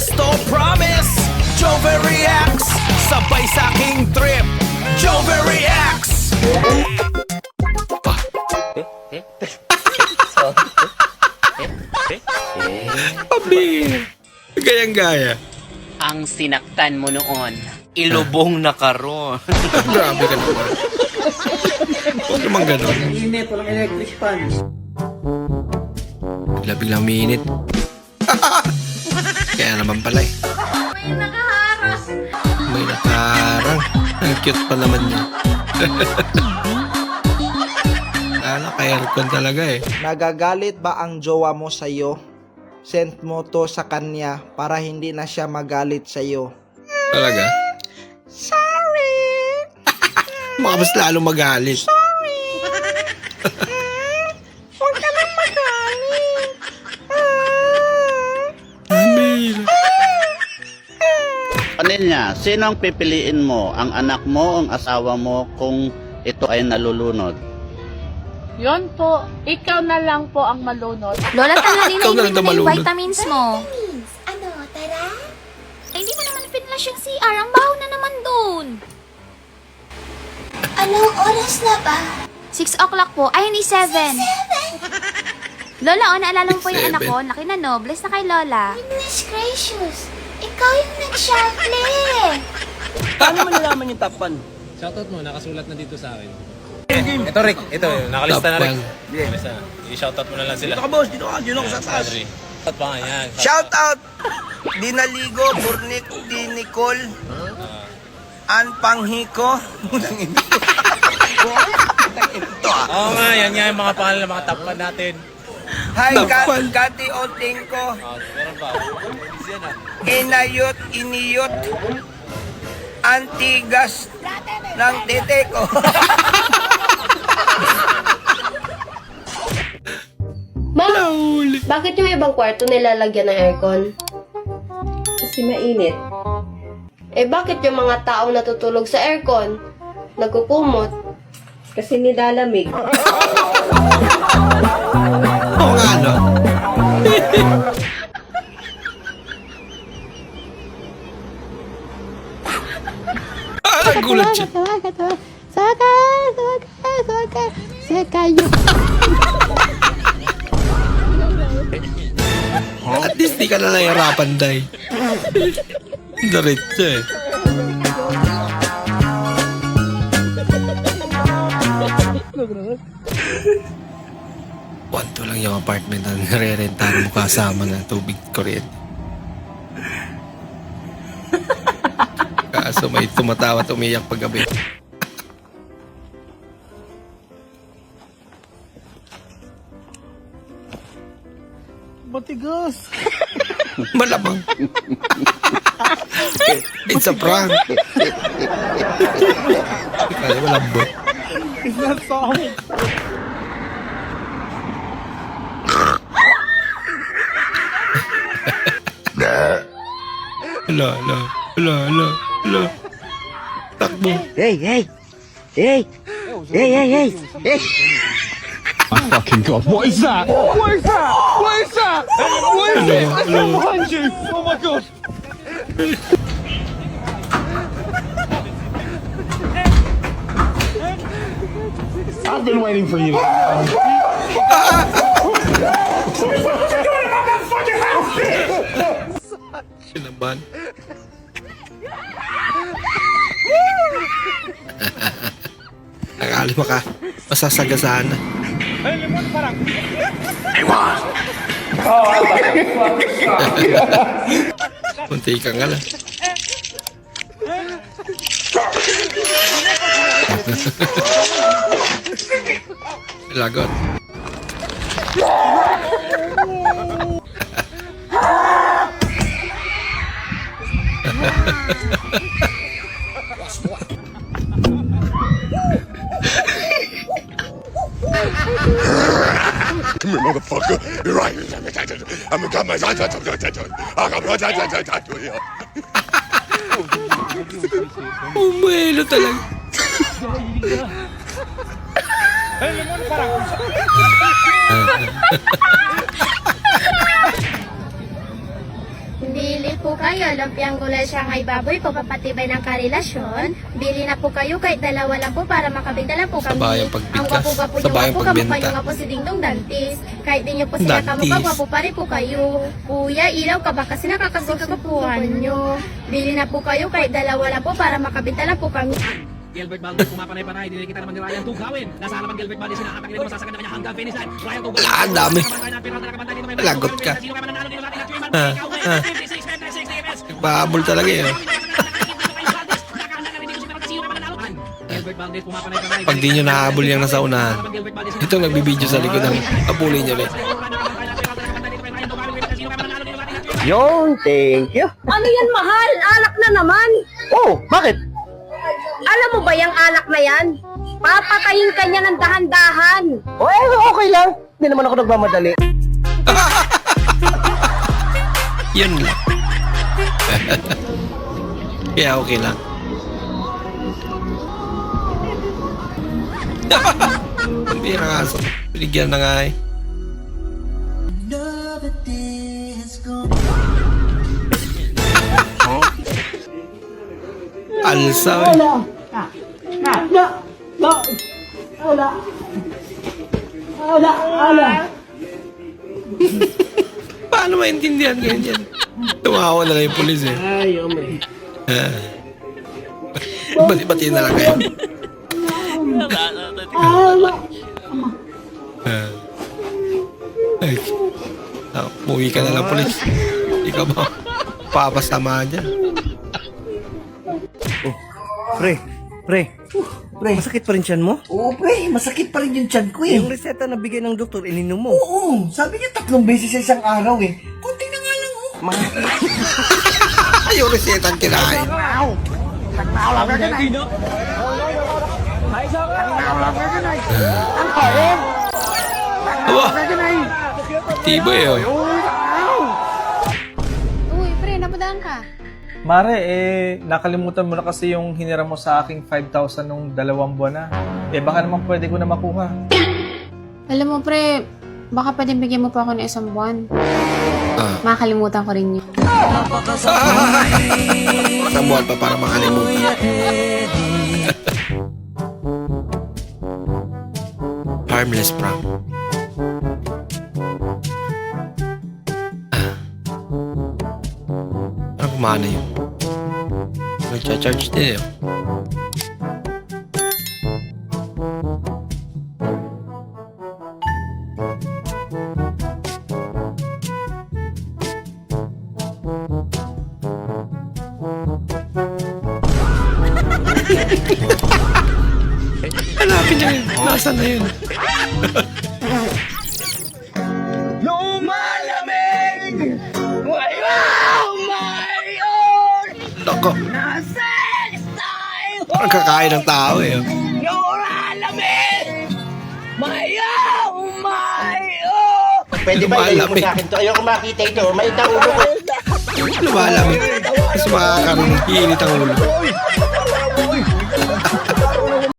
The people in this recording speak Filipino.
Esto promise, Jover reacts. Sabay sa aking trip, Jover reacts. Pabi, gayang-gaya. Ang sinaktan mo noon, ilubong na karon. Grabe ka naman. Huwag naman ganon. Init, walang electric fan. Biglang umiinit. Kaya naman pala eh. May nakaharas. May nakarang. Ang cute pa naman niya. Naka-aircon talaga eh. Nagagalit ba ang jowa mo sa'yo? Send mo to sa kanya para hindi na siya magalit sa'yo. Talaga? Sorry! Baka mas lalo magalit. Huwag ka nang magalit! Amira. Ninya, sino ang pipiliin mo? Ang anak mo o ang asawa mo kung ito ay nalulunod? Yon po, ikaw na lang po ang malunod. Lola, tanggalin na Ikaw na lang yung na yung malunod. vitamins mo. Ano, tara? Ay, hindi mo naman pinlash yung CR. Ang baho na naman doon. Anong oras na ba? 6 o'clock po. Ay, hindi 7. Lola, naalala mo po yung 7. anak ko. Laki na, no? Bless na kay Lola. Goodness gracious! Ikaw yung nag-shuffle! Paano malalaman yung top 1? Shoutout mo, nakasulat na dito sa akin. Ito Rick, ito, nakalista na Rick. Nakalista na. I-shoutout mo na lang sila. Dito ka boss, dito ka, dito ako sa taas. Shoutout pa nga yan. Shout out! Dinaligo, Burnik, Di Nicole, An Panghiko. Oo nga, yan nga yung mga pangalan ng mga top 1 natin. Hi, Tapal. Kati Otingko, Meron pa. Yan ah. Inayot, Iniyot, Antigas ng tete ko. Bakit yung ibang kwarto nilalagyan ng aircon? Kasi mainit. Eh bakit yung mga taong natutulog sa aircon nagkukumot? Kasi nilalamig. Oo nga, no? Nagulat siya. At least di ka na nahihirapan, Day. Diretso eh. Wanto lang yung apartment na nire-rentahan mo kasama na tubig kuryente. Kaso may tumatawa at umiyak paggabi. Matigas. Malamang. It's a prank. Kaya malambot. It's not soft. Hala. Takbo. Hey! My fucking god, what is that? What is that? What is that? What is it? That's right behind you! Oh my god! I've been waiting for you. Sinaban. Nakalima ka. Masasagasaan na. Munti ka nga lang. Lagot. Come here, motherfucker. You're right. I'm gonna my Umuelo talaga. Hindi po kayo, lumpiang gulay siya ngay baboy po, papatibay ng karelasyon. Bili na po kayo, kahit dalawa lang po para makabenta lang po kami. Sabayang pagbigkas. Ang gwapo-gwapo yung Sabayang gwapo, pagbenta. kamukha yung gwapo si Dingdong Dantis. Kahit di nyo po sila kamukha, Dantis. gwapo pa rin po kayo. Kuya, ilaw ka ba? Kasi nakakasikapuhan nyo. Bili na po kayo, kahit dalawa lang po para makabenta lang po kami. Gilbert Valdez pumapanay-panay, dinili kita naman ni Ryan Tugawin. Nasa harapan Gilbert Valdez, sinakatak nito, masasagad na kanya hanggang finish line. Ryan Tugawin. Wala, ang dami. Lagot ka. Bahabol talaga eh. Gilbert Valdez pumapanay-panay. Pag di nyo nahabol yung nasa unahan, ito nagbibideo sa likod ng abulin nyo rin. Yung, thank you. Ano yan, mahal? Alak na naman. Oh, bakit? Alam mo ba yung alak na yan? Papatayin ka niya ng dahan-dahan. Oh, okay lang. Hindi naman ako nagmamadali. Yun lang. Kaya okay lang. Hindi na nga. Binigyan na nga eh. Alsa eh. Paano maintindihan ganyan? Tumawa na lang yung pulis eh. Ay, hombre. Bati-bati na lang kayo. Ay, umuwi ka na lang pulis. Ikaw ba papasama dyan? Pre, masakit pa rin tiyan mo? Oo, pre. Masakit pa rin yung tiyan ko eh. Yung reseta na bigay ng doktor, ininom mo. Oo, sabi niya 3 beses sa isang araw eh. Kunti na nga lang oh. Yung resetang kinain. Aba, tiboy oh. Uy, pre, napadaan ka. Mare, nakalimutan mo na kasi yung hinira mo sa aking 5,000 nung 2 buwan na. Baka naman pwede ko na makuha. Alam mo, pre, baka pwede bigyan mo pa ako ng 1 buwan. Makakalimutan ko rin yun. Isang buwan pa para makalimutan. Harmless prank. Parang kumana yun. Nagcha-charge din eh. Hanapin niya yun. Nasaan na yun? Lumalamig! Wow, my own! Nako. Nasa style! Parang kakain ng tao eh. Lumalamig! Mayaw, my own! Pwede ba ilagay mo sa akin to? Ayoko makita ito. May ulo ko. Lumalamig. Mas makakarinig. Iinit ang ulo.